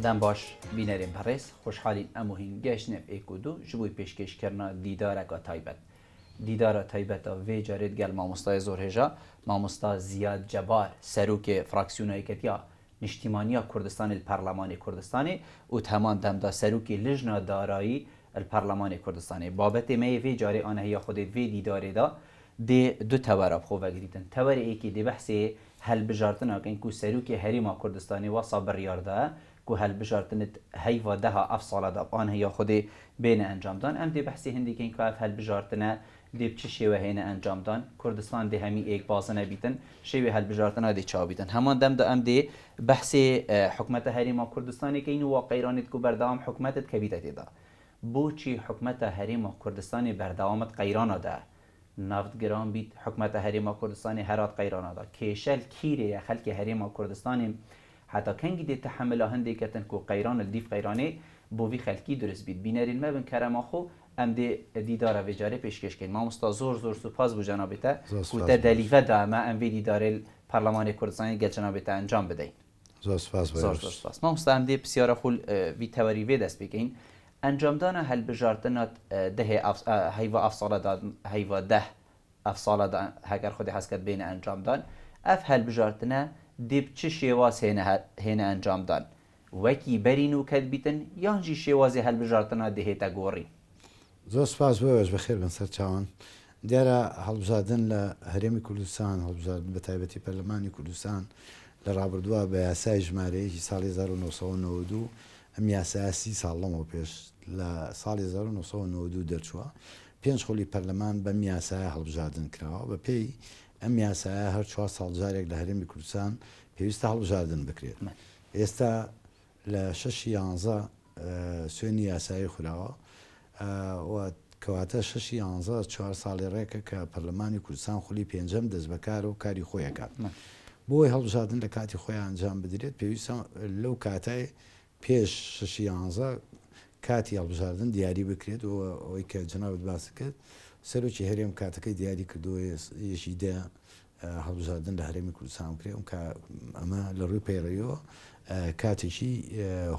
دەم باش بینەرێن بەڕێز خۆشحالین ئەمە هین گەشتنێ ئێکودو ji بۆی پێشکەشکردنا دیدارێکە تایبەت دیدارە تایبەتە vê carê gel mamostaya zor hêja mamosta Ziyad Cebar serokê fraksiyona yeketiya Niştimaniya Kurdistanê li Perlemanê Kurdistanê û heman demda serokê lijna darayî li Perlemanê Kurdistanê babetê me yê vê carê anehiya xwedê vê dîdarê da dê du tewera xwe vegirîtin tewerê êkî dê behsê helbijartina ku serokê herêma Kurdistanê wasa biryar da ku helbijartinit heyva deha ev sala da anehiya xwedê bêne encamdan em dê behsê hindîkên ku ev helbijartine dê çi şêwe hêne encamdan Kurdistan dê hemî êk bazine bîtin şêwê helbijartina dê çavbîtin heman dem de em dê behsê hikûmeta herêma Kurdistanê keyîn û qeyranît ku berdewam hikûmetet kevîte tê da بۆچی حکومەتە هەرێما کوردستانی بەردەوامەت قەیرانەدا نافتگران بیت حکومەتە هەرێما کوردستانی هەرات قەیرانەدا کێشەل کیرەیە خەلکی هەرێما کوردستانی حتا کەنگی دێت تەحملە هەندێکەتن کو قەیرانە دیف قەیرانێ بۆ وی خەلکی دروست بیت بینەرین مەبن کەرەماخۆ ئەم دێ دیدارە وێجارێ پێشکەشکەین مامۆستا زۆر سوپاس بوو جەنابێتە وتە دەلیڤەدا ئەمە ئەم وێ دیدارێ پەرلەمانی کوردستانی گەل جەنابێتە ئەنجام بدەین زۆر سپاس مامۆستا ئەم دێ پرسیارە خول وی تەوەری وێ دەست بکەین ئەنجامدانە هەلبژارتنات دەهێ هەیڤە ئەف ساڵەدا هەیڤە دەه ئەف ساڵەدا هەگەر خودی هەستکرد بینە ئەنجامدان ئەف هەلبژارتنە دێ چ شێواز هێنە ئەنجامدان وەکی بەرین و کەت بیتن یانجی شێوازی هەلبژارتنە دەهێتە گۆڕی زۆر سپاس بۆش بەخێر بن سەر چاوان دیارە هەڵبژاردن لە هەرێمی کوردستان هەڵبژاردن بە تایبەتی پەرلەمانی کوردستان لە ڕابردووە بە یاسای ژمارەیەکی ساڵی 1992 ئەم یاسایە 30 ساڵ لەمەوە پێش لە ساڵی 1992 دەرچووە 5 خۆلی پەرلەمان بەم یاسایە هەڵبژاردن کراوە بە پێی ئەم یاسایە هەر 4 ساڵ جارێک لە هەرێمی کوردستان پێویستە هەڵبژاردن بکرێت ئێستا لە 6/11 سوێنی یاسایی خوراوە کەواتە 6/11 4 ساڵی ڕێکە کە پەرلەمانی کوردستان خولی پێنجەم دەست بەکارە و کاری خۆیەکات بۆی هەڵبژاردن لە کاتی خۆیان ئەنجام بدرێت پێویستە لەو کاتای پێش 6/11 کاتی هەڵبژاردن دیاری بکرێت ئەوەی کە جەنابەت باس کرد سەرۆکی هەرێم کاتەکەی دیاری کردووە یەشی دە هەڵبژاردن لە هەرێمی کوردستان بکرێت ئەمە لە ڕووی پەیڕەویەوە کاتێکی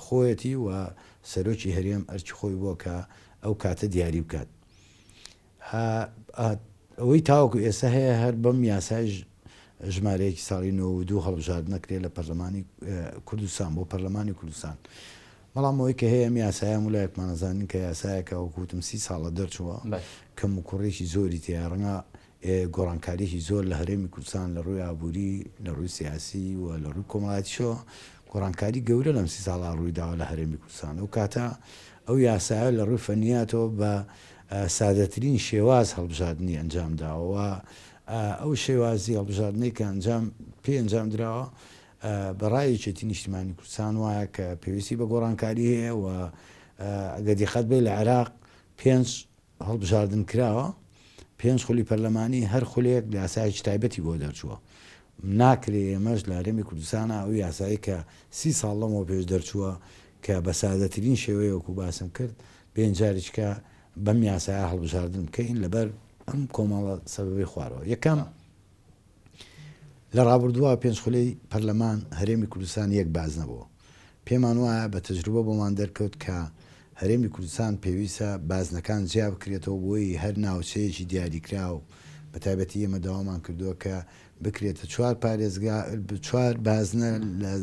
خۆیەتی و سەرۆکی هەرێم ئەرچی خۆی بووە کە ئەو کاتە دیاری بکات ئەوەی تاوەکو ئێستا هەیە هەر بەم یاسای ژمارەیەکی ساڵی 92 هەڵبژارد نەکرێت لە پەرلەمانی کوردستان بۆ پەرلەمانی کوردستان بەڵام ئەوەی کە هەیە ئەم یاسایە وڵایەکمان نەزانین کە یاسایەکە وەکوتم 30 ساڵە دەرچووە کەم و کوڕێکی زۆری تیا ڕەنگە گۆڕانکاریێکی زۆر لە هەرێمی کوردستان لە ڕووی ئابووری لە ڕووی سیاسی و لە ڕووی کۆمەڵایەتیشەوە گۆڕانکاری گەورە لەم 30 ساڵا ڕوویداوە لە هەرێمی کوردستان ئەو کاتە ئەو یاسایە لە ڕووی فەنیاتەوە بە سادەترین شێواز هەڵبژاردننی ئەنجامداوە ئەو شێوازی هەڵبژاردنەی کە پێ ئەنجام درراوە بەڕایەکێتی نیشتیمانی کوردستان وایە کە پێویستی بە گۆڕانکاری هەیە و ئەگە دیقەت بێ لە عێراق 5 هەڵبژاردن کراوە 5 خولی پەرلەمانی هەر خولێک لە یاسایەکی تایبەتی بۆ دەرچووە ناکرێ ئێمەش لە هەرێمی کوردستانە ئەو یاسایی کە 30 ساڵ لەمەوە پێش دەرچووە کە بە سادەترین شێوەیە وەکو باسم کرد بێنجارێککە بەم یاسایە هەڵبژاردن بکەین لەبەر ئەم کۆمەڵە سەبەبی خوارەوە یەکەم لە ڕابردووە 5 خولەی پەرلەمان هەرێمی کوردستان یەک باز نەبووە پێمان وایە بە تەجروبە بۆمان دەرکەوت کە هەرێمی کوردستان پێویستە بازنەکان جیا بکرێتەوە بۆی هەر ناوچەیەکی دیاریکرا و بە تایبەتی ئێمە داوامان کردووە کە بکرێتە 4 بازنە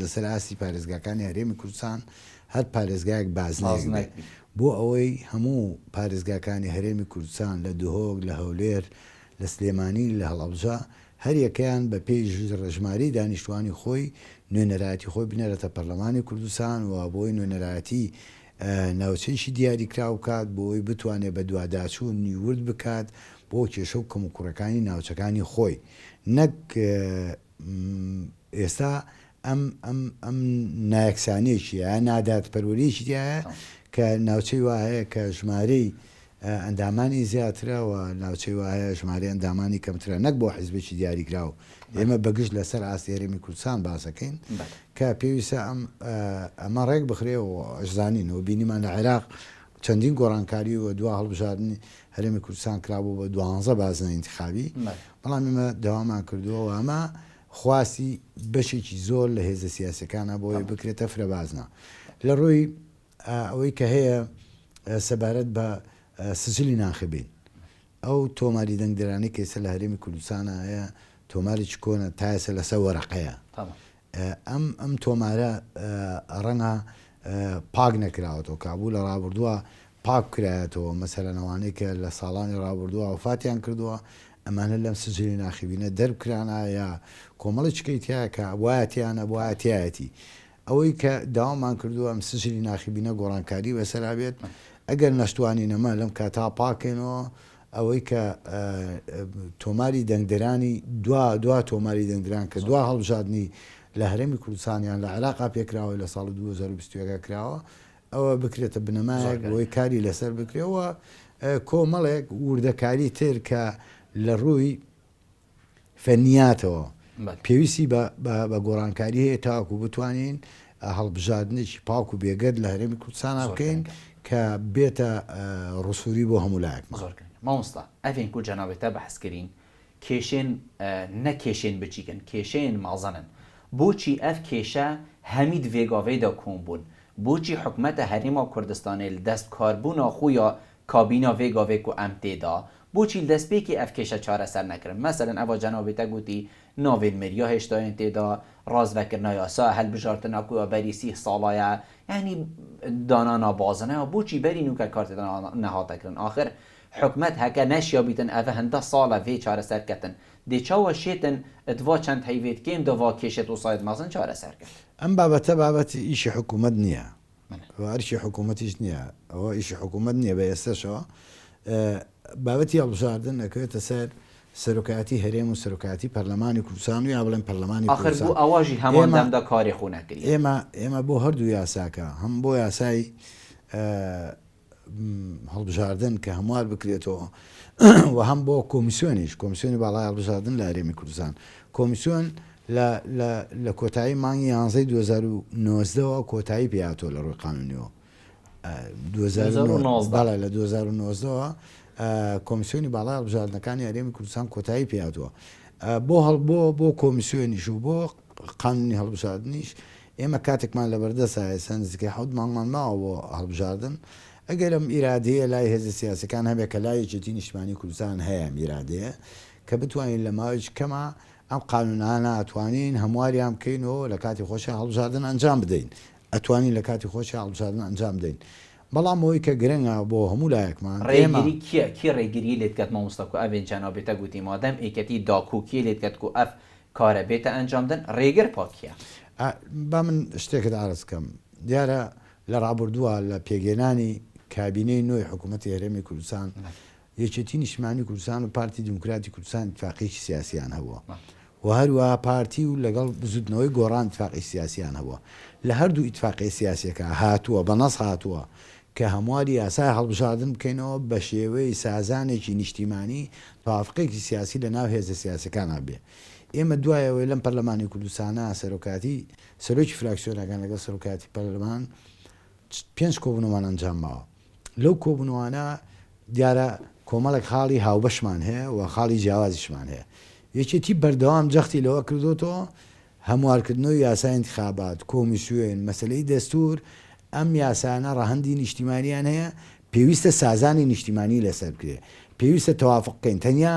لەسەر ئاسی پارێزگاکانی هەرێمی کوردستان هەر پارێزگایەک بازنێک بۆ ئەوەی هەموو پارێزگاکانی هەرێمی کوردستان لە دهۆک لە هەولێر لە سلێمانی لە هەڵەبجە هەر یەکەیان بە پێی ڕژماری دانیشتوانی خۆی نوێنەرایەتی خۆی بنێرەتە پەرلەمانی کوردستان و بۆی نوێنەرایەتی ناوچەیشی دیاری کراو بکات بۆی بتوانێت بە دوواداچوو نیورد بکات بۆ کێشە و کەم و کوڕەکانی ناوچەکانی خۆی نەک ئێستا ئەم نایەکسانەیەکیە نادات پەروەریەکی دیایە کە ناوچەی وایە کە ژمارەی ئەندامانی زیاترەوە ناوچەی وایە ژمارە ئەندامانی کەمترە نەک بۆ حیزبێکی دیاریکراوە ئێمە بەگشت لەسەر ئاستی هەرێمی کوردستان باسەکەین کە پێویستە ئەمە ڕێک بخرێ و ئەشزانین و بینیمان لە عێراق چەندین گۆڕانکاری و دوا هەڵبژاردننی هەرێمی کوردستان کرابوو بە 12 بازنە ئینتیخابی بەڵام ئێمە داوامان کردووە ئەمە خواستی بەشێکی زۆر لە هێزە سیاسەکانە بۆی بکرێتە فرەبازنە لە ڕووی ئەوەی کە هەیە سەبارەت بە سجلی ناخبین ئەو تۆماری دەنگدرانی کەسە لە هەرێمی کوردستانە هەیە تۆمارێکی کۆنە تایسە لەسەر وەرەقەیە ئەم تۆمارە ڕەنگە پاک نەکراوەتەوە کابوو لە ڕابردووە پاک کرایەتەوە مەسەلەنەوانەی کە لە ساڵانی ڕابردووە وفاتیان کردووە ئەمانە لەم سجلی ناخبینە دەربکرانە یا کۆمەڵی چکەیتیایە کە وایەتیانە وایەتایەتی ئەوەی کە داوامان کردووە ئەم سجلی ناخبینە گۆڕانکاری بەسەرا بێت ئەگەر نەشتوانی نەما لەم کاتا پاکێنەوە ئەوەی کە تۆماری دەنگدەرانی دوا تۆماری دەنگدران کە دوا هەڵبژاردننی لە هەرێمی کوردستانیان لە عێراقا پێکراوە لە ساڵ 2020 کراوە ئەوە بکرێتە بنەمایەک بۆی کاری لەسەر بکرێەوە کۆمەڵێک وردەکاری تر کە لە ڕووی فەنیاتەوە پێویستی بە گۆڕانکاری هەیە تاکو بتوانین هەڵبژاردنێکی پاک و بێگەر لە هەرێمی کوردستانە بکەین کە بێتە ڕسووری بۆ هەموو لایەکمان. مامۆستا ئەڤێن کو جەنابێتە بەحسکردین کێشێن نەکێشێن بچیکن کێشەیەن مازنن بۆچی ئەف کێشە هەمید vێگاڤێدا کۆن بوون بۆچی حکومەتە هەرێما کوردستانی لە دەست کاربوونا خویا کابینا vێگاڤێک و ئەم تێدا بۆچی دەستپێکی ئەف کێشە چارەسەر نەکردن مەسەلەن ئەوە جەنابێتە گوتی ناوێن مریا هێشتایان تێدا ڕازڤەکردنا یاسا هەلبژارتنا کویا بەری 30 ساڵایە یعنی دانانا بازنەوە بۆچی بەری نوکە کارتێدا نەهاتەکردن آخر حکومت هەکە نەشیا بیتن ئەvە هەندە ساڵە vê چارەسەرکردن دێچاوە شێتن ئەدوا چەند هەیڤێت کێم دەوا کێشێت و ساید مازن چارەسەر کرد ئەم بابەتە بابەتی ئیشی حکوومەت نییە ئەرشی حکوومەتیش نییە ئەوە ئیشی حکوومەت نییە بە ئێستاشەوە بابەتی هەڵبژاردن ئەکەوێتە سەر سەرۆکایەتی هەرێم و سەرۆکایەتی پەرلەمانی کوردستان و یا بڵێن پەرلەمانی آخر بوو ئەواژی هەمان دەمدا کاری خۆ نەکرد ئێمە بۆ هەردوو یاساکە هەم بۆ یاسای هەڵبژاردن کە هەموار بکرێتەوە و هەم بۆ کۆمیسیۆنیش کۆمیسیۆنی باڵای هەڵبژاردن لە هەرێمی کوردستان کۆمیسیۆن لە کۆتایی مانگی 11 2019ەوە کۆتایی پێهاتۆ لە ڕووی قانونیەوە 2019 لە 2019ەوە کۆمیسیۆنی باڵای هەڵبژاردنەکانی هەرێمی کوردستان کۆتایی پێهاتووە بۆ کۆمیسیۆنیش و بۆ قانونی هەڵبژاردنیش ئێمە کاتێکمان لە بەردەسە نزیکەی 7 مانگمان ماوە بۆ هەڵبژاردن ئەگەر ئەم ئیرادەیە لای هێزە سیاسەکان هەبێت کە لای یەکێتی نیشتیمانی کوردستان هەیە میرادەیە کە بتوانین لە ماوەیەکی کەمە ئەم قانونانە ئەتوانین هەمواریان بکەینەوە لە کاتی خۆشی هەڵبژاردن ئەنجام بدەین ئەتوانین لە کاتی خۆشی هەڵبژاردن ئەنجام بدەین بەڵام ئەوەی کە گرنگە بۆ هەموو لایەکمان ڕێگیری کی ڕێگیری لێتکات مامۆستا و ئەڤێن جەنابێتە گوتی مادەم ئێکەتی داکوکی لێتکات و ئەف کارە بێتە ئەنجامدن ڕێگر پاکیە با من شتێکت ئارز بکەم دیارە لە ڕابردووە لە پێگەێنانی کابینەی نوێی حکوومەتی هەرێمی کوردستان یەکێتی نیشتیمانی کوردستان و پارتی دموکراتی کوردستان اتفاقیی سیاسیان هەبووە و هەروە پارتی و لەگەڵ بزودنەوەی گۆڕان اتفاقی سیاسیان هەبووە لە هەردوو اتفاقی سیاسیەکە هاتووە بەنەس هاتووە کە هەمواری یاسای هەڵبژاردن بکەینەوە بە شێوەی سازانێکی نیشتیمانی توافقێکی سیاسی لە ناو هێزە سیاسەکانە بێ ئێمە دوایەوەی لەم پەرلەمانی کوردستانە سەرۆکاتی سەرۆکی فراکسیۆنەکان لەگەڵ سەرۆکاتی پەرلەمان 5 کۆبوونەوەمان ئەنجام ماوە لەو کۆبوونەوانە دیارە کۆمەڵێک خاڵی هاوبەشمان هەیە و خاڵی جیاوازیشمان هەیە یەکێتی بەردەوام جەختی لەوە کردوتەوە هەموارکردنەوەی یاسای انتخابات کۆمیسیۆن مەسلەی دەستور ئەم یاسانە ڕەهەندی نیشتیمانیان هەیە پێویستە سازانی نیشتیمانی لەسەر بکرێ پێویستە تەوافق بکەین تەنیا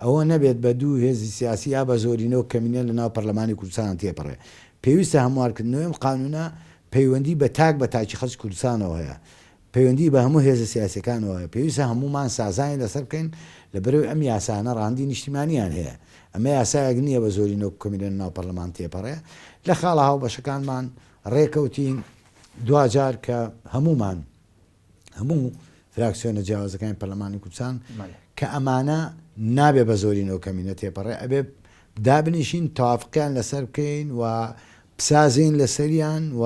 ئەوە نەبێت بە دوو هێزی سیاسی یا بە زۆرینەوە کەمینە لە ناو پەرلەمانی کوردستان تێپەڕێ پێویستە هەموارکردنەوەی قانونە پەیوەندی بە تاک بە تاکی خەڵکی کوردستانەوە هەیە پەیوەندی بە هەموو هێزە سیاسەکانەوە هەیە پێویستە هەمومان سازانی لەسەر بکەین لەبەرەوەی ئەم یاسانە ڕاندی نیشتیمانیان هەیە ئەمە یاسایەک نییە بە زۆرینەوە کەمینە ناو پەرلەمان تێپەڕێ لە خاڵە هاوبەشەکانمان ڕێکەوتین دوجار کە هەمومان هەموو فراکسیۆنە جیاوازەکانی پەرلەمانی کوردستان کە ئەمانە نابێ بە زۆرینەوە کەمینە تێپەڕێ ئەبێ دابنیشین تەوافقیان لەسەر بکەین و بسازین لەسەریان و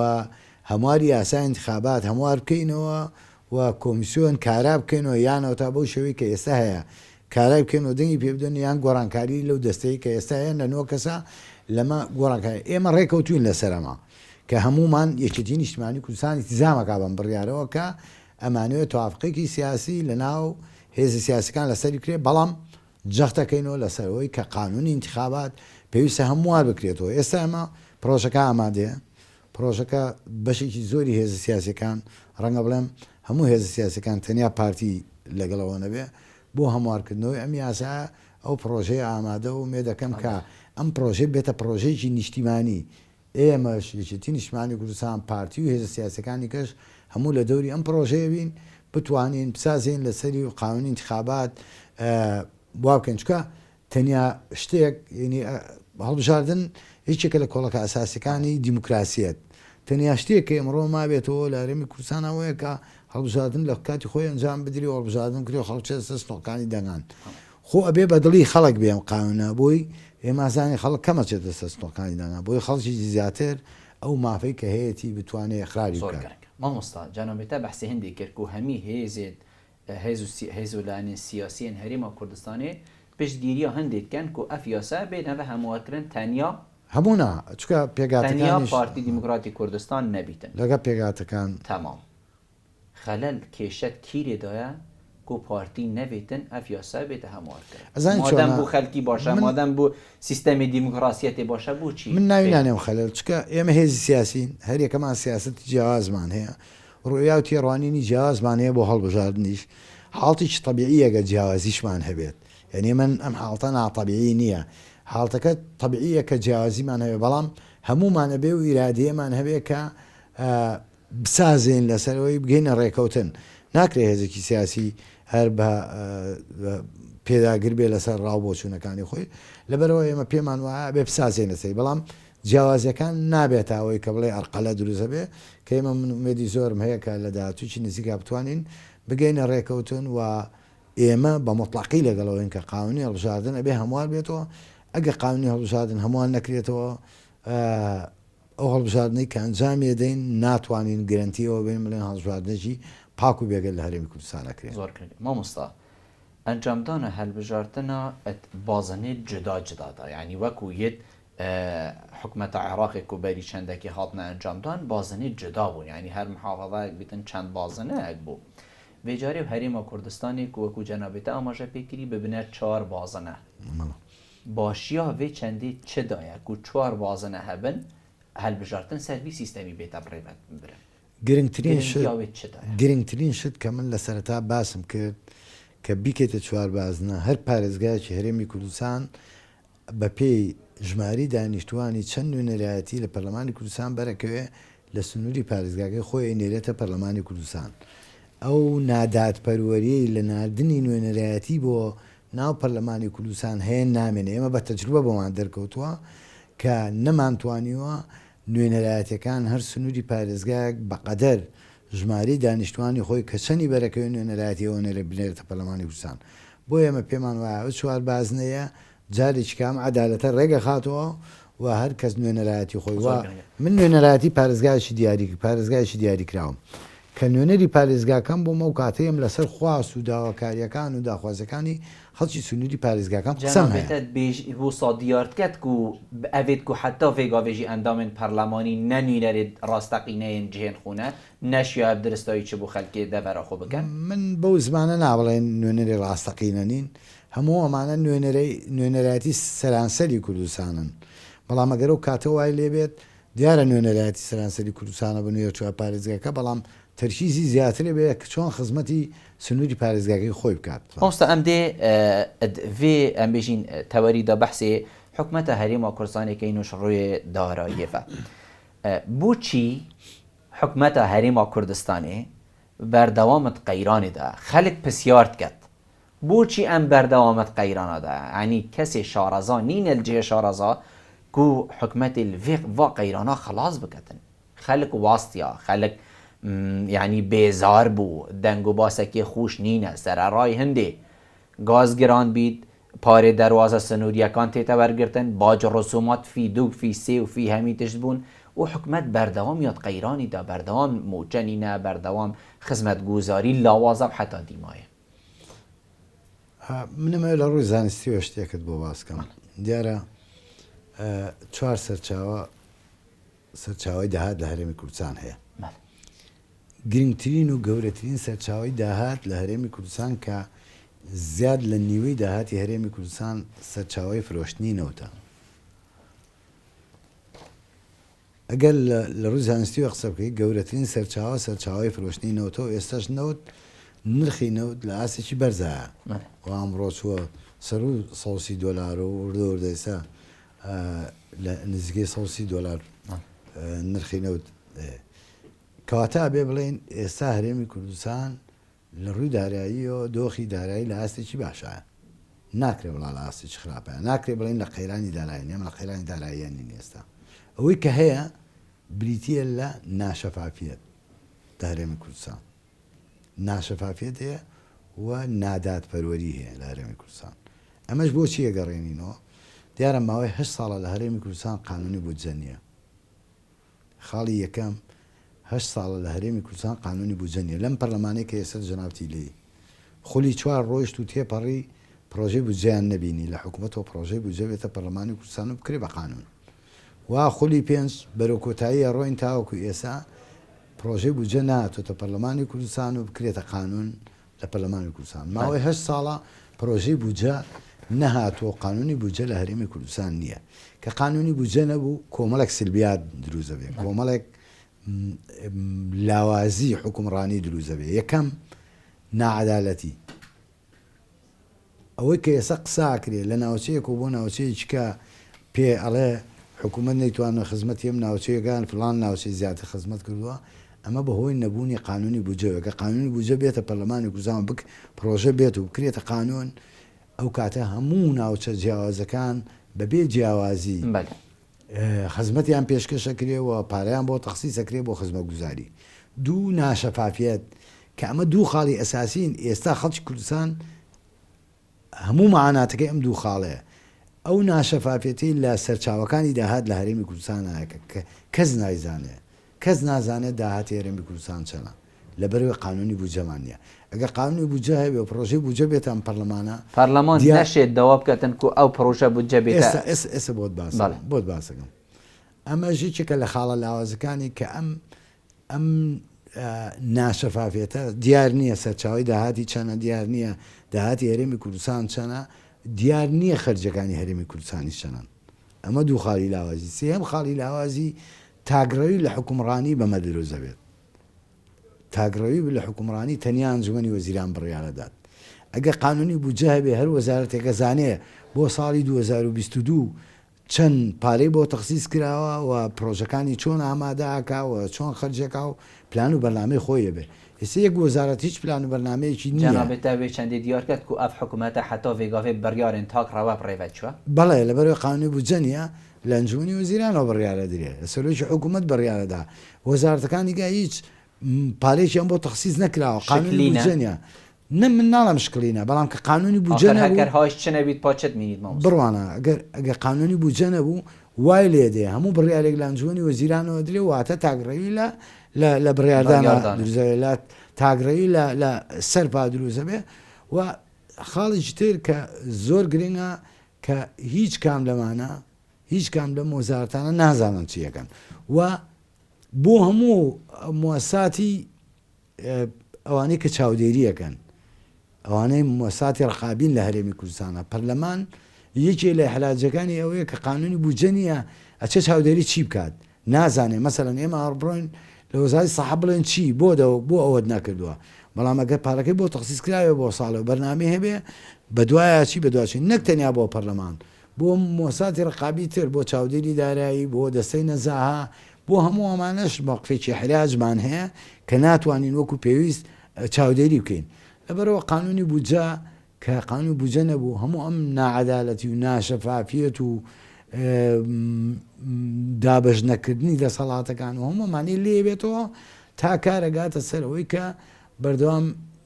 هەمواری یاسای انتخابات هەموار بکەینەوە و کۆمیسیۆن کارا بکەینەوە یانەوە تا بەو شێوەی کە ئێستا هەیە کارای بکەینەوە دەنگی پێ بدەن یان گۆڕانکاری لەو دەستەی کە ئێستا هەیە لە 9 کەسە لەمە گۆڕانکاری ئێمە ڕێکەوتوین لەسەرەمە کە هەمومان یەکێتی نیشتیمانی کوردستان ئیلتیزامەکا بەم بڕیارەوە کە ئەمانوێت توافقێکی سیاسی لە ناو هێزی سیاسەکان لەسەری کرێ بەڵام جەختەکەینەوە لەسەرەوەی کە قانونی انتخابات پێویستە هەموار بکرێتەوە ئێستا ئەمە پرۆژەکە ئامادەیە پرۆژەکە بەشێکی زۆری هێز سیاسەکان ڕەنگە بڵێم هەموو هێز سیاسەکان تەنیا پارتی لەگەڵەوە نەبێ بۆ هەموارکردنەوەی ئەم یاسا ئەو پرۆژەیە ئامادە و مێ دەکەم کە ئەم پرۆژێ بێتە پرۆژەیەکی نیشتیمانی ئێمەش یەکێتی نیشتیمانی کوردستان پارتی و هێز سیاسەکانی کەش هەموو لە دەوری ئەم پرۆژەیە بین بتوانین بسازین لەسەری و قانونی انتخابات وا بکەن چکە تەنیا شتێک هەڵبژاردن هیچێکە لە کۆڵەکە ئاساسیەکانی دیموکراسیەت تەنیا شتێک کە ئەمڕۆ ما بێتەوە لە هەرێمی کوردستانەوەیە کە هەڵبژاردن لە کاتی خۆی ئەنجام بدری و هەڵبژاردن کردی و خەڵک سنوڕەکانی دەنگان خۆ ئەبێ بەدڵی خەڵک بێم قانونە بۆی ئێمازانی خەڵک کەمە چێتە سنوڕەکانی دەنگان بۆی خەڵکی زیاتر ئەو مافەی کە هەیەی بتوانێت اخراجی بکات. مامۆستا جانۆمێتە بەحسی هەندێک کرد و هەمی هێزێت هێزولانی سیاسیین هەرێما کوردستانی پشتگیریە هەندێککەن و ئەف یاسا بێنەوە هەموارکردن تەنیا هەموونا چکە پێگاتنیا پارتی دیموکراتی کوردستان نەبیتن لەگە پێگاتەکان تەمام خەلەل کێشەت کیرێدایە و پارتی نەبێتن ئەف یاسا بێتە هەموارکردن مادەم بوو خەلکی باشە مادەم بوو سیستەمی دیموکراسیەتی باشە بوو چی من ناوینانێم خەلەل چکە ئێمە هێزی سیاسین هەر یەکەمان سیاسەتی جیازمان هەیە ڕوویا و تێڕوانینی جیازمان هەیە بۆ هەڵبژاردنیش حاڵتیش تەبیعیەکە جیاوازیشمان هەبێت یعنی من ئەم حاڵتە ناتەبیعی نییە حاڵتەکە تەبیعیە کە جیاوازیمان هەبێ بەڵام هەمومان هەبێ و ئیرادەیەمان هەبێ کە بسازین لەسەرەوەی بگەینە ڕێکەوتن ناکرێ هێزێکی سیاسی هەر بە پێداگر بێ لەسەر ڕاو بۆچوونەکانی خۆی لەبەرەوە ئێمە پێمان وایە بێ بسازێنە سەری بەڵام جیاوازیەکان نابێت ئەوەی کە بڵێ ئەرقەلە دروزە بێ کە ئێمە مێدی زۆرم هەیە کە لە داهاتووی نزیکا بتوانین بگەینە ڕێکەوتن و ئێمە بە مطلقی لەگەڵەوەین کە قانونی هەڵبژاردن ئەبێ هەموار بێتەوە ئەگە قانونی هەڵبژاردن هەمووان نەکرێتەوە ئەو هەڵبژاردنەی کە ئەنجامی دەین ناتوانین گرنتیەوە بین بڵێن هەڵبژاردنێکی پاک و بێگەل لە هەرێمی کوردستان نەکرێت. زۆر کرد مامۆستا ئەنجامدانە هەڵبژاردنە بازنێت جدا جدادا یعنی وەکو یەت حکومەتە عێراقێک و بەری چەندێکی هاتنە ئەنجامدان بازنێت جدا بوو یعنی هەر محافظەیەک بیتن چەند بازنەیەک بوو بێجارێ هەرێما کوردستانێک وەکو جەنابێتە ئاماژە پێکردی ببنە 4 بازنە باشییا وێ چەندی چدایە و 4 بازنە هەبن هەڵبژاردن سەروی سیستەمی بێتە بڕێبەت برن گرنگترین شت کە من لە سەرەتا باسم کرد کە بیکێتە 4 بازنە هەر پارێزگایکی هەرێمی کوردستان بە پێی ژماری دانیشتوانی چەند نوێنەرایەتی لە پەرلەمانی کوردستان بەرەکەوێ لە سنووری پارێزگاکەی خۆی نێرێتە پەرلەمانی کوردستان ئەو نادادپەروەریەی لە نردنی نوێنەرایەتی بۆ ناو پەرلەمانی کوردستان هەیە نامێنێ ئێمە بە تەجروبە بۆمان دەرکەوتووە کە نەمانتوانیوە نوێنەرایەتەکان هەر سنووری پارێزگایەک بەقەدەر ژماری دانیشتوانی خۆی کە چەندی بەرەکەوێ نوێنەرایەتیەوە نێرە بنێرێتە پەرلەمانی کوردستان بۆ ئێمە پێمان وایە 4 بازنەیە جارێکی کام عەدالەتە ڕێگە خاتەوە و هەر کەس نوێنەرایەتی خۆی وە من نوێنەرایەتی پارێزگایشی دیاری کراوم کە نوێنەری پارێزگاکەم بۆ مەو کاتەیەم لەسەر خواست و داواکاریەکان و داخوازەکانی خەڵکی سنووری پارێزگاکەم قسەم هەیە بۆ سادیارکەت و ئەوێت و حتا فێگاوێژی ئەندامن پەرلەمانی نەنوێنەرێت ڕاستەقینەیەن جێن خونە نەشیاب درستایی چ بۆ خەلکێ دەبەرە خۆ بکەن من بەو زمانە ناوڵێن نوێنەری ڕاستەقینە نین هەموو ئەمانە نوێنەرایەتی سەرانسەری کوردستانن بەڵام ئەگەر و کاتە وای لێبێت دیارە نوێنەرایەتی سەرانسەری کوردستانە بنوێ چوار پارێزگاکە بەڵام تەرکیزی زیاترێ بێ کە چۆن خزمەتی سنووری پارێزگاکەی خۆی بکات ئەوستا ئەم دێ vê ئەم بێژین تەوەریدا بەحسێ حکومەتە هەرێما کوردستانێکەی نوش ڕووی داراییەفە بۆچی حکومەتە هەرێما کوردستانê بەردەوامت قەیرانێدا خەلک پرسیار کرد بۆچی ئەم بەردەوامت قەیرانەدا ینی کەسێ شارەزا نینە جێ شارەزا ku حکومەتی va qeyrana xelas biketin xelk wastiya xelk yani bêzar bû deng û basekê xûş nîne sererayê hindê gaz giran bît parê derwaza sinûriyekan tête wergirtin bac rûsumat fî du fî sê û fî hemî tişt bûn û hikûmet berdewam yat qeyranî da berdewam moçenîne berdewam xizmetgûzarî lawaza heta dîmayê منم لە ڕووی زانستیەوە شتێکت بۆ باسکەم دیارە 4 سەرچاوی داهات لە هەرێمی کوردستان هەیە گرنگترین و گەورەترین سەرچاوی داهات لە هەرێمی کوردستان کە زیاد لە نیوەی داهاتی هەرێمی کوردستان سەرچاوی فرۆشتنی نەوتە ئەگەر لە ڕووی زانستیوە قسە بکەیت گەورەترین سەرچاوی فرۆشتنی نەوتەوە ئێستاش نەوت نرخی نەوت لە ئاسێکی بەرزایە و ئەمڕۆ چووە سەر و $100 و وردە ئێستا لە نزیکەی $100 نرخی نەوت کەواتە بێ بڵێن ئێستا هەرێمی کوردستان لە ڕووی داراییەوە دۆخی دارایی لە ئاستێکی باشایە ناکرێ بڵا لە ئاستێکی خراپە ناکرێ بڵێن لە قەیرانی دارایی ئێمە لە قەیرانی داراییان ئێستا ئەوەی کە هەیە بریتە لە ناشەفافیت لە هەرێمی کوردستان ناشەفافیت هەیە و نادادپەروەری هەیە لە هەرێمی کوردستان ئەمەش بۆچی ئەگەڕێنینەوە دیارە ماوەی 8 ساڵە لە هەرێمی کوردستان قانونی بودجە نییە خاڵی یەکەم 8 ساڵە لە هەرێمی کوردستان قانونی بودجە نییە لەم پەرلەمانەی کە ئێستا جەنابەتی لێی خولی 4 ڕۆیشت و تێپەڕی پرۆژەی بودجەیان نەبینی لە حکوومەتەوە پرۆژەی بودجە بێتە پەرلەمانی کوردستان و بکرێ بە قانون وا خولی 5 بەرەو کۆتاییە ڕۆین تاوەکو ئێستا پرۆژەی بودجە نهاتۆتە پەرلەمانی کوردستان و بکرێتە قانون لە پەرلەمانی کوردستان ماوەی 8 ساڵە پرۆژەی بودجە نەهاتوە قانونی بودجە لە هەرێمی کوردستان نییە کە قانونی بودجە نەبوو کۆمەڵێک سلبیات دروست دەبێت کۆمەڵێک لاوازی حکومڕانی دروست دەبێت یەکەم ناعەدالەتی ئەوەی کە ئێستا قساکرێت لە ناوچەیەک و بۆ ناوچەیەکی کە پێ ئەڵێ حکوومەت نەیتوانە خزمەتی ئەم ناوچەیەکان فلان ناوچەی زیاتر خزمەت کردووە ئەمە بەهۆی نەبوونی قانونی بودجەوە کە قانونی بودجە بێتە پەرلەمانی کوردستان بک پرۆژە بێت و بکرێتە قانون ئەو کاتە هەموو ناوچە جیاوازەکان بەبێ جیاوازی خزمەتیان پێشکەشەکرێەوە پارەیان بۆ تەخسیسەکرێ بۆ خزمەتگوزاری دوو ناشەفافیت کە ئەمە دوو خاڵی ئەساسین ئێستا خەڵکی کوردستان هەموو معناتەکەی ئەم دوو خاڵەیە ئەو ناشەفافەتی لە سەرچاوەکانی داهات لە هەرێمی کوردستانە کە کەس نایزانێ کەس نازانێت داهاتی هەرێمی کوردستان چەنە لەبەرەوەی قانونی بودجەمان نییە ئەگەر قانونی بودجە هەبێ و پرۆژەی بودجە بێتە ئەم پەرلەمانە پەرلەمان نەشێت دەوا بکەن و ئەو پرۆژە بودجە بێتە ئێستا بۆت باسەکەم ئەمە ژێکێکە لە خاڵە لاوازەکانی کە ئەم ناشەفافێتە دیار نییە سەرچاوی داهاتی چەنە دیار نییە داهاتی هەرێمی کوردستان چەنە دیار نییە خەرجەکانی هەرێمی کوردستانی چەنن ئەمە دوو خاڵی لاوازی سێم خاڵی لاوازی تاگڕەوی لە حکومڕانی بەمە دروست دەبێت تاگڕەوی لە حکومڕانی تەنیا ئەنجومەنی وەزیران بڕیارەدات ئەگە قانونی بودجە هەبێ هەر وەزارەتێکە زانێ بۆ ساڵی 2022 چەند پارەی بۆ تەخسیس کراوە و پرۆژەکانی چۆن ئامادەکاوە چۆن خەرجەکە و پلان و بەرنامەی خۆیە بێ ئێستا یەک وەزارەت هیچ پلان و بەرنامەیەکی نییە جەنابێت چەندی دیار کرد و ئەف حکوومەتە حتا ڤێگاڤێ بڕیارên تاکڕەوە بڕێوەت چوە بەڵێ لەبەرەوەی قانونی بودجە نییە لە ئەنجومەنی وەزیرانەوە بڕیارە درێ لە سەرۆکی حکوومەت بڕیارەدا وەزارەتەکانیگە هیچ پارێکیان بۆ تەخسیس نەکراوە قانونی بودجە نییە من ناڵم شکلینە بەڵام کە قانونی بودجە هەرهاش چ نەبیت پاچت مینیت بڕوانە ئەگەر قانونی بودجە نەبوو وای لێ دێ هەموو بڕیارێک لە ئەنجومەنی وەزیرانەوە درێ واتە تاگڕەوی لە بڕیاردانە دروزەوێت تاگڕەوی لە سەرپا دروزە بێ و خاڵێکی تر کە زۆر گرنگە کە هیچ کام لەمانە هیچ کام لەم وەزارەتانە نازانن چیەکەن و بۆ هەموو موەساتی ئەوانەی کە چاودێریەکەن ئەوانەی موەساتی ڕقابین لە هەرێمی کوردستانە پەرلەمان یەکێ لە حلاجەکانی ئەوەیە کە قانونی بودجە نییە ئەچە چاودێری چی بکات نازانێ مەسەلەن ئێمە هەڕبڕۆین لە وەزاری سەحە بڵێن چی بۆ ئەوەت نەکردووە بەڵام ئەگەر پارەکەی بۆ تەخسیس کراوێ بۆ ساڵە بەرنامە هەبێ بەدوایە چی بەدواچی نەک تەنیا بۆ پەرلەمان بۆ موەساتی ڕقابی تر بۆ چاودێری دارایی بۆ دەستەی نەزاها بۆ هەموو ئەمانەش موقفێکی حراجمان هەیە کە ناتوانین وەکو پێویست چاودێری بکەین لەبەرەوە قانونی بودجە کە قانونی بودجە نەبوو هەموو ئەم ناعەدالەتی و ناشەفافیەت و دابەش نەکردنی دەسەڵاتەکان و هەموومانی لێ بێتەوە تا کارەگاتە سەرەوەی کە بەردەوام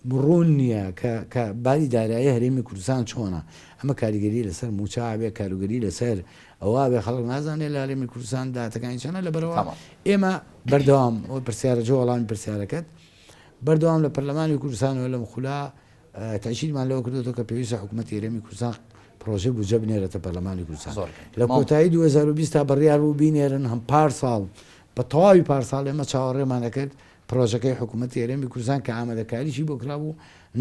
بڕون نییە کە باری دارایی هەرێمی کوردستان چۆنە ئەمە کاریگەری لەسەر موچا بێ کاروگەری لەسەر ئەوە بێ خەڵک نازانێت لە هەرێمی کوردستان داتەکانی چەنە لەبەرەوە ئێمە بەردەوام پرسیارە جۆ وەڵامی پرسیارەکەت بەردەوام لە پەرلەمانی کوردستانەوە لەم خولا تەشیرمان لەوە کردوەوە کە پێویستە حکوومەتی هەرێمی کوردستان پرۆژەی بودجە بنێرێتە پەرلەمانی کوردستان لە کۆتایی 2020 تا بڕیار بوو بینێرن هەم پارساڵ بە تەواوی پارساڵ ئێمە چاوەڕێمان دەکرد پرۆژەکەی حکوومەتی هەرێمی کوردستان کە ئامادەکاریشی بۆ کرابوو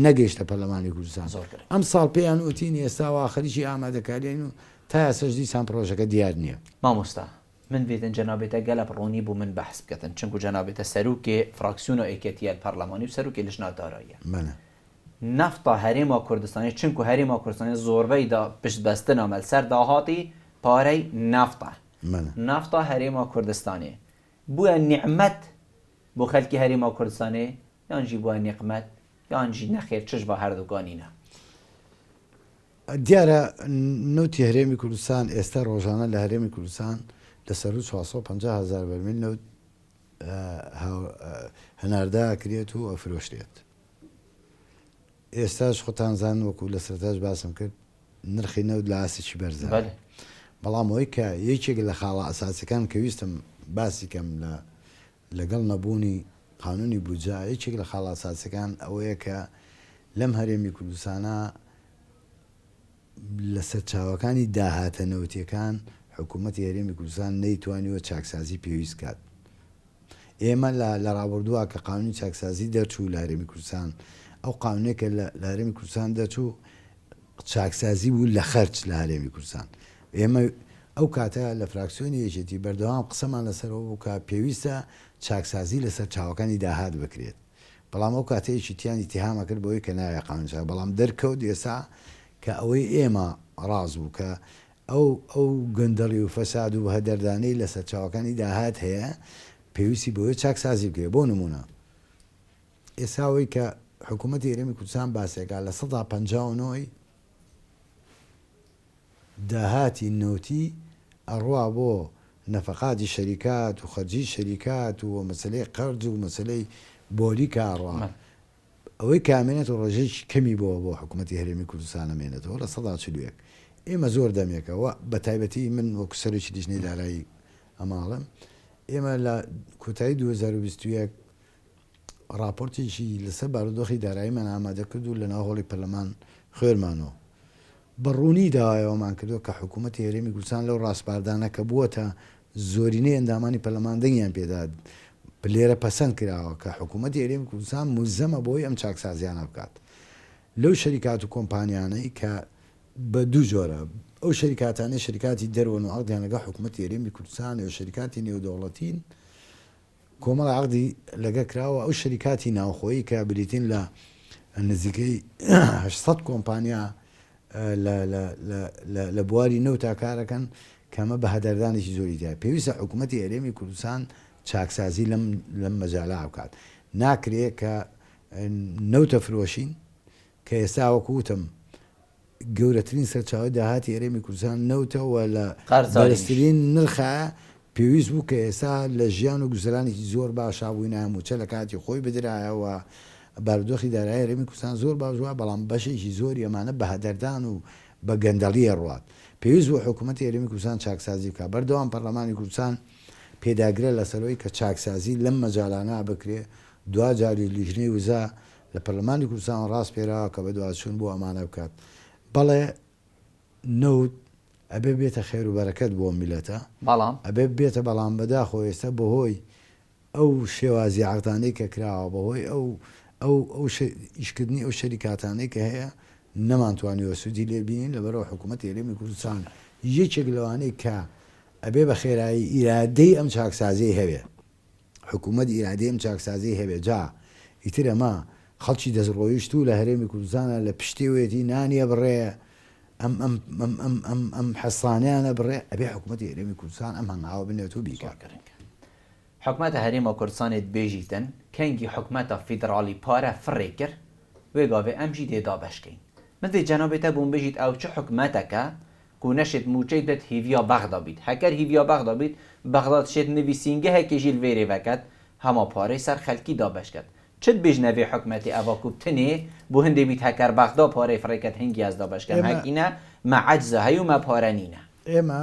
نەگەیشتە پەرلەمانی کوردستان ئەم ساڵ پێیان وتین ئێستا و ئاخریشی ئامادەکاریین و تا یاسەش دیسان پرۆژەکە دیار نییە مامۆستا من بيتن جنابته قلب روني بو من بحث بكتن چنكو جنابته سروكي فراكسيونو ايكيتيا البرلماني وسروكي لجنة دارائية منه نفتا هريما كردستاني چنكو هريما كردستاني زوربي دا پشت بستنا مل سر داهاتي پاري نفتا منه نفتا هريما كردستاني بويا نعمت بو خلقي هريما كردستاني يانجي بويا نقمت يانجي نخير چش با هر دوگانينا دیارە نوتی هەرێمی کوردستان ئێستا ڕۆژانە لە هەرێمی کوردستان لەسەر 450,000 بەرمیل نەوت هەناردا کرێت و ئەفرۆشرێت. ئێستاش خۆتانزان وەکو لە سەرتاش باسم کرد نرخی نەوت لە ئاسێکی بەرزە. بەڵام ئەوەی کە یەکێک لە خاڵە ئەساسیەکان کە ویستم باسی کەم لەگەڵ نەبوونی قانونی بودجا یەکێک لە خاڵە ئەساسیەکان ئەوەیە کە لەم هەرێمی کوردستانە لە سەرچاوەکانی داهاتە نەوتیەکان حکوومەتی هەرێمی کوردستان نەیتوانیوە چاکسازی پێویست کات. ئێمە لە ڕابردووە کە قانونی چاکسازی دەرچوو لە هەرێمی کوردستان ئەو قانونێکە لە هەرێمی کوردستان دەرچوو چاکسازی بوو لە خەرج لە هەرێمی کوردستان. ئێمە ئەو کاتە لە فراکسیۆنی یەکێتی بەردەوام قسەمان لەسەرەوە بوو کە پێویستە چاکسازی لەسەر چاوەکانی داهات بکرێت. بەڵام ئەو کاتەیەکی تیانی تیهامە کرد بۆی کە ناوێ قانونچ بەڵام دەرکەوت ئێستا کە ئەوەی ئێمە ڕاز بوو کە ئەو گەندەڵی و فەساد و هەدەردانەی لەسەر چاوەکانی داهات هەیە پێویستی بۆیە چاکسازی بکرێت. بۆ نمونە ئێساوەی کە حکوومەتی هەرێمی کوردستان باسێکا لە 159 داهاتی نەوتی ئەڕوا بۆ نەفەقاتی شەریکات و خەرجی شەریکات و مەسلەی قەرج و مەسلەی بۆلی کاڕوا ئەوەی کامێنێت و ڕۆژێکی کەمی بۆ حکوومەتی هەرێمی کوردستان ئەمێنێتەوە لە 140. ئێمە زۆر دەمێکەوە بە تایبەتی من وەکو سەرێکی دیژنەی دارایی ئەماڵم ئێمە لە کۆتایی 2021 راپۆرتێکی لەسەر بارودۆخی داراییمان ئامادە کرد و لە ناوهۆڵی پەرلەمان خوێرمانەوە بەڕوونی داوایەوەمان کردو کە حکوومەتی هەرێمی کوردستان لەو ڕاستپاردانە کە بووەتە زۆرینەی ئەندامانی پەرلەمان دەنگیان پێدا لێرە پەسەند کراوە کە حکوومەتی هەرێمی کوردستان موزەمە بۆی ئەم چاکسازیانە بکات لەو شەریکات و کۆمپانیانەی کە بە دوو جۆرە ئەو شەریکاتانەی شەریکاتی دەروەن و عەقدیان لەگەڵ حکوومەتی هەرێمی کوردستان و شەریکاتی نێودەوڵەتین کۆمەڵ عەقدی لەگە کراوە ئەو شەریکاتی ناوخۆیی کە بریتین لە نزیکەی 800 کۆمپانیا لە بواری نەوتا کارەکەن کەمە بە هەدەردانێکی زۆری دای پێویستە حکوومەتی هەرێمی کوردستان چاکسازی لەم مەجاڵا بکات. ناکرێت کە نەوتە فرۆشین کە ئێستا وەکوتم گەورەترین سەرچاوی داهاتی هەرێمی کوردستان نەوتەوە لە بەرزترین نرخە پێویست بوو کە ئێستا لە ژیان و گوزەرانێکی زۆر باشا بووینە موچە لە کاتی خۆی بدرایەوە بارودۆخی دارایی هەرێمی کوردستان زۆر باشوە بەڵام بەشێکی زۆری ئەمانە بە هەدەردان و بە گەندەڵیە ڕوات پێویست بوو حکوومەتی هەرێمی کوردستان چاکسازی بکات. بەردەوام پەرلەمانی کوردستان پێداگرە لەسەرەوەی کە چاکسازی لەم مەجاڵانە بکرێ دوجاری لیژنەی وزا لە پەرلەمانی کوردستان ڕاست پێراوە کە بە دوچوون بۆ ئەمانە بکات. بەڵێ نەوت ئەبێ بێتە خێر و بەرەکەت بۆ میلەتە بەڵام ئەبێ بێتە بەڵام بەداخۆ ئێستا بەهۆی ئەو شێوازی عەقدانەی کە کراوە بەهۆی ئەو ئیشکردنی ئەو شەریکاتانەی کە هەیە نەمانتوانیوە سوودی لێ بینین لەبەرەوە حکوومەتی هەرێمی کوردستان یەکێک لەوانەی کە ئەبێ بە خێرایی ئیرادەی ئەم چاکسازی هەبێ حکوومەت ئیرادەی ئەم چاکسازی هەبێ جا ئیتر ئەمە خەڵکی دەستڕۆیشت و لە هەرێمی کوردستانە لە پشتێوێتی نانیە بڕێ ئەم حەسانیانە بڕێ ئەبێ حکوومەتی هەرێمی کوردستان ئەم هەنگاوە بنێت و بیکارکردن. حکوومەتە هەرێما کوردستانێت بێژیتن کەنگی حکوومەتە فیدرالی پارە فڕێ کرد وێگاوێ ئەمژی دێدا بەشکەین مدێ جەنابێتە بووم بێژیت ئەو چه حکوومەتەکە کو نەشێت موچەی دێت هیڤیا بەغدا بیت هەکەر هیڤیا بەغدا بیت بەغداد شێت نویسینگە هەکێژیل وێرێڤەکەت هەما پارەی سەر خەلکی دا بەشکەت چت بێژنەوێ حکوومەتی ئەوا کوبتنێ بۆ هەندێ بیت هەکەر بەغدا پارەی فڕێکەت هەنگی ئەزدا بەشکەن هەکینە مە عەجزە هەیە و مە پارە نینە. ئێمە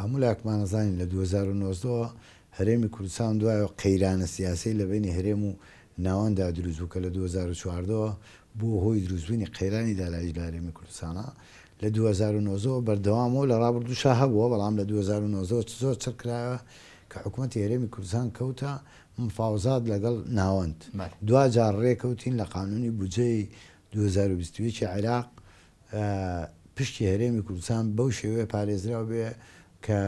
هەموو لاکمانەزانین لە 2009 هەرێمی کوردستان دوایە قەیرانە سیاسی لە بینی هەرێم و ناوەندا دروست بوو کە لە 2014 بۆ هۆی دروستبوونی قەیرانی دارایی لە هەرێمی کوردستانە لە 2009 بەردەوامەوە لە ڕابردووشا هەبووە بەڵام لە 2009 زۆر چڕکرایە کە حکوومەتی هەرێمی کوردستان کەوتە مفاوزات لەگەڵ ناوەند دوجار ڕێکەوتین لە قانونی بودجەی 2021 عێراق پشتی هەرێمی کوردستان بەو شێوەیە پارێزراو بێ کە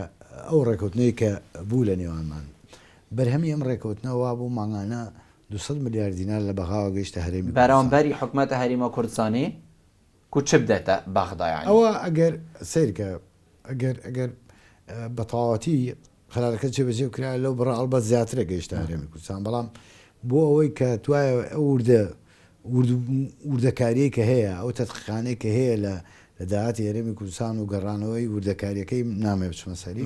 ئەو ڕێکوتنەی کە بوو لە نێوانمان بەرهەمی ئەم ڕێکوتنەوە بوو ماگانە 200 میلیارد دینار لە بەغاوە گەیشتە هەرێمی بەرامبەری حکوومەتە هەریمە کوردستانی کو چ بدێتە بەغدایان ئەوە ئەگەر سیرکە ئەگەر بەتەواوەتی خەلارەکە جێبەجێ کرا لەو بڕە ئەڵبەت زیاترە گەیشتە هەرێمی کوردستان بەڵام بۆ ئەوەی کە توایە ئەو وردەکاریەی کە هەیە ئەو تەتقیقانەی کە هەیە لە داهاتی هەرێمی کوردستان و گەڕانەوەی وردەکاریەکەی نامێ بچمە سەری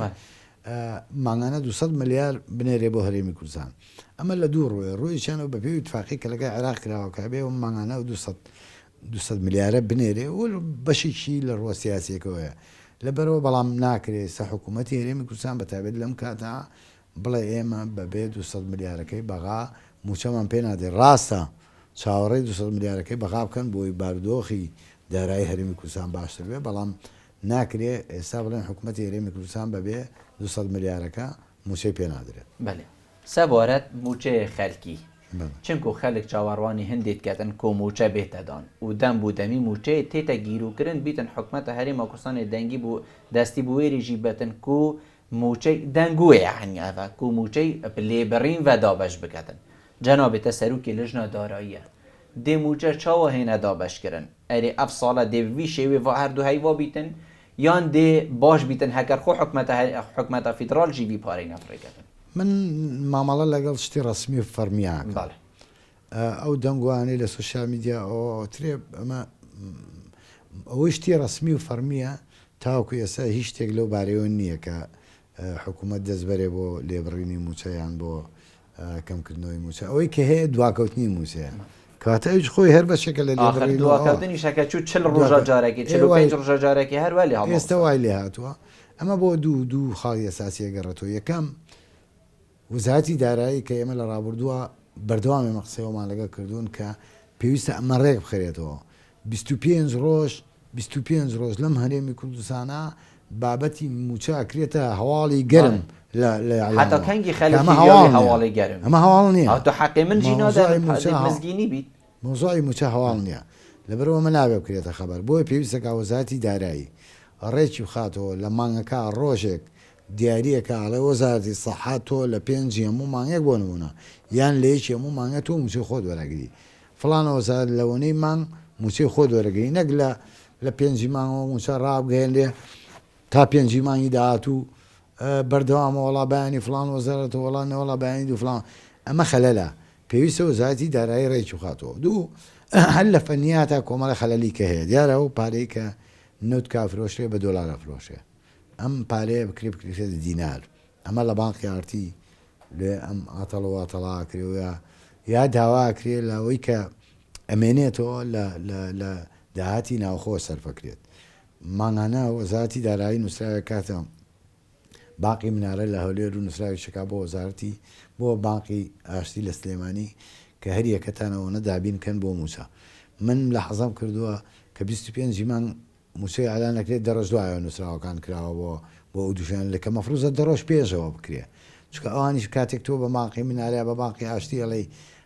ماگانە 200 ملیار بنێرێ بۆ هەرێمی کوردستان ئەمە لە دوو ڕوێ ڕوویشانەوە بە پێی اتفاقی کە لەگای عێراق کراوەکە بێ و ماگانە و 200 ملیارە بنێرێ و بەشێکی لە ڕوە سیاسیەکەوەیە لەبەرەوە بەڵام ناکرێت سە حکوومەتی هەرێمی کوردستان بەتابێت لەم کاتا بڵێ ئێمە بەبێ 200 ملیارەکەی بەغا موچەمان پێ نادێ ڕاستە چاوەڕێی 200 ملیارەکەی بەغا بکەن بۆی بارودۆخی دارایی هەرێمی کوردستان باشتر بێ بەڵام ناکرێت ئێستا بڵێن حکوومەتی هەرێمی کوردستان بەبێ 200 ملیارەکە موچەی پێ نادرێت بەێ سەبارەت موچەیە خەلکی چونکو خەلک چاوەڕوانی هەندێک کەتن کۆ موچە بێتەدان و دەم بوو دەمی موچەیە تێتە گیرروکردن بیتن حکوومەتە هەرێمە کوردستانی دەنگی بوو دەستی بۆ وێریژی بەتن کو موچەی دەنگووە هەنیاە کو موچەی لێبڕین و دابش بکەتن جەنابێتە سەرروکی لژنە داراییە دێ موچە چاوە هێنە دابشکردن ئەرێ ئەف ساڵە دێوی شێوێ و هەردوو هەیوا بیتن یان دێ باش بیتن هەکەر خۆ حکوومەتە فیدرال جیوی پارەی نەفرێکەتن من مامەڵە لەگەڵ شتی ڕسمی و فەرمیان ئەو دەنگوانەی لە سوۆسیال میدیا ئەوترێ ئەمە ئەوەی شتی ڕسمی و فەرمیە تاوەکو ئێستا هیچ شتێک لەو بارەیەوە نییە کە حکوومەت دەستبەرێ بۆ لێبڕینی موچەیان بۆ کەمکردنەوەی موچە ئەوەی کە هەیە دواکەوتنی موچەیە کاتە هیچ خۆی هەر بەشێکە لە دواکەوتنی شەکە چوو 40 ڕۆژە جارێکی 45 ڕۆژە جارێکی هەروە لێ ئێستا وای لێ هاتووە ئەمە بۆ دوو خاڵی ئەساسیە گەڕێتەوە یەکەم وزارەتی دارایی کە ئێمە لە ڕابردووە بەردەوام ئێمە قسەوەمان لەگە کردوون کە پێویستە ئەمە ڕێک بخرێتەوە 25 ڕۆژ لەم هەرێمی کوردستانە بابەتی موچەکرێتە هەواڵی گەرم حتا کەنگی خەلکی هەواڵی گەرم ئەمە هەواڵ نییە حقی من جینۆمزگینی بیت مۆزۆی موچە هەواڵ نییە لەبەرەوە من نابێ بکرێتە خەبەر بۆی پێویستە کا وەزارەتی دارایی ڕێکی بخاتەوە لە مانگەکە ڕۆژێک دیارریەکە ئاڵێ وەزارەتی سەحات تۆ لە 5 هەموو مانگێک بۆ نمونە یان لە یەکی هەموو مانگە تۆ موچەی خۆت وەرەگری فڵانە وەزارەت لەوەنەی مانگ موچەی خۆت وەرەگری نەک لە 5 مانگەوە موچە ڕابگەێنێ تا 5 مانگی داهاتوو بەردەوامە وەڵا بەیانی فڵان وەزارەتە وەڵا نەوەڵا بەیانی دو فڵان ئەمە خەلەلە پێویستە وەزارەتی دارایی ڕێکی بخاتەوە دوو هەر لە فەنیاتە کۆمەڵە خەلەلی کە هەیە دیارە ئەو پارەی کە نوت کافرۆشرێ بە دۆلارە فرۆشێ ئەم پارەیە بکرێ بکرێتە دینار ئەمە لە بانقی ئارتی لێ ئەم ئاتەڵەوە تەڵاکرێەوە یا داواکرێ لەوەی کە ئەمێنێتەوە لە داهاتی ناوخۆ سەرفەکرێت ماگانە وەزارەتی دارایی نووسراوە کاتە باقی منارە لە هەولێر و نووسراوی شکا بۆ وەزارەتی بۆ بانقی ئاشتی لە سلێمانی کە هەر یەکەتانەوەنە دابین کەن بۆ موچە من لە حەزم کردووە کە 25 مان موچەی ئالان نەکرێت دەڕۆژ دوایەوە نووسراوەکان کراوە بۆ ئەو دوشیان لە کە مەفروزە دەڕۆژ پێشەوە بکرێ چکە ئەوانیش کاتێک تۆ بە باقی مناریا بە باقی ئاشتی ئەڵێ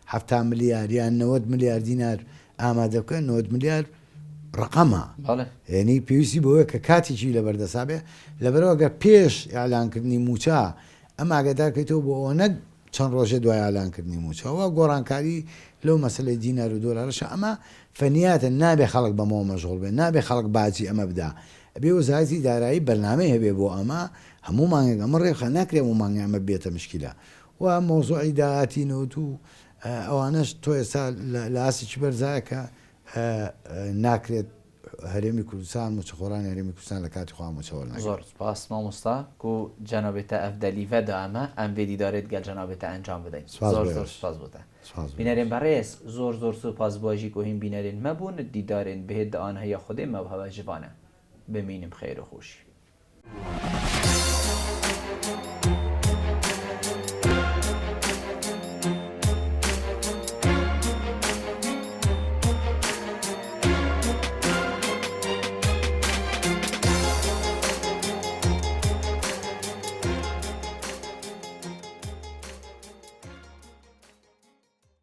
7 ملیار یان 90 ملیار دینار ئامادە بکەن 90 ملیار ڕقەمە یعنی پێویستی بۆیە کە کاتێکی لە بەردەسابێ لەبەرەوە گە پێش ئالانکردنی موچە ئەم ئاگادارکەیتەوە بۆ ئەوە نەک چەند ڕۆژە دوای ئالانکردنی موچەوە گۆڕانکاری لەو مەسلەی دینار و دۆلارەش ئەمە فەنیاتە نابێ خەڵک بەمەوە مەشغوڵ بێ نابێ خەڵک باجی ئەمە بدا ئەبێ وەزارەتی دارایی بەرنامەی هەبێ بۆ ئەمە هەموو مانگێک ئەمە ڕێخە ناکرێ و مانگی ئەمە بێتە مشکلە و مۆزوعی داهاتی نەوت و ئەوانەش تۆ ئێستا لە ئاسیی بەرزایە کە ناکرێت هەرێمی کوردستان موچەخۆرانی هەرێمی کوردستان لە کاتی خوا موچەوەڵ زۆر سپاس مامۆستا و جەنابێتە ئەفدەلیڤەدا ئەمە ئەم بێدیدارێت گەل جەنابێتە ئەنجام بدەین زۆر سپاس بووتە بینەرێن بەڕێز زۆر سوپاس بۆژی کۆهین بینەرێن مەبوون دیدارێن بهێت دەئان هەیە خودێ مەوهەوە ژوانە بمینم خێر و خۆشی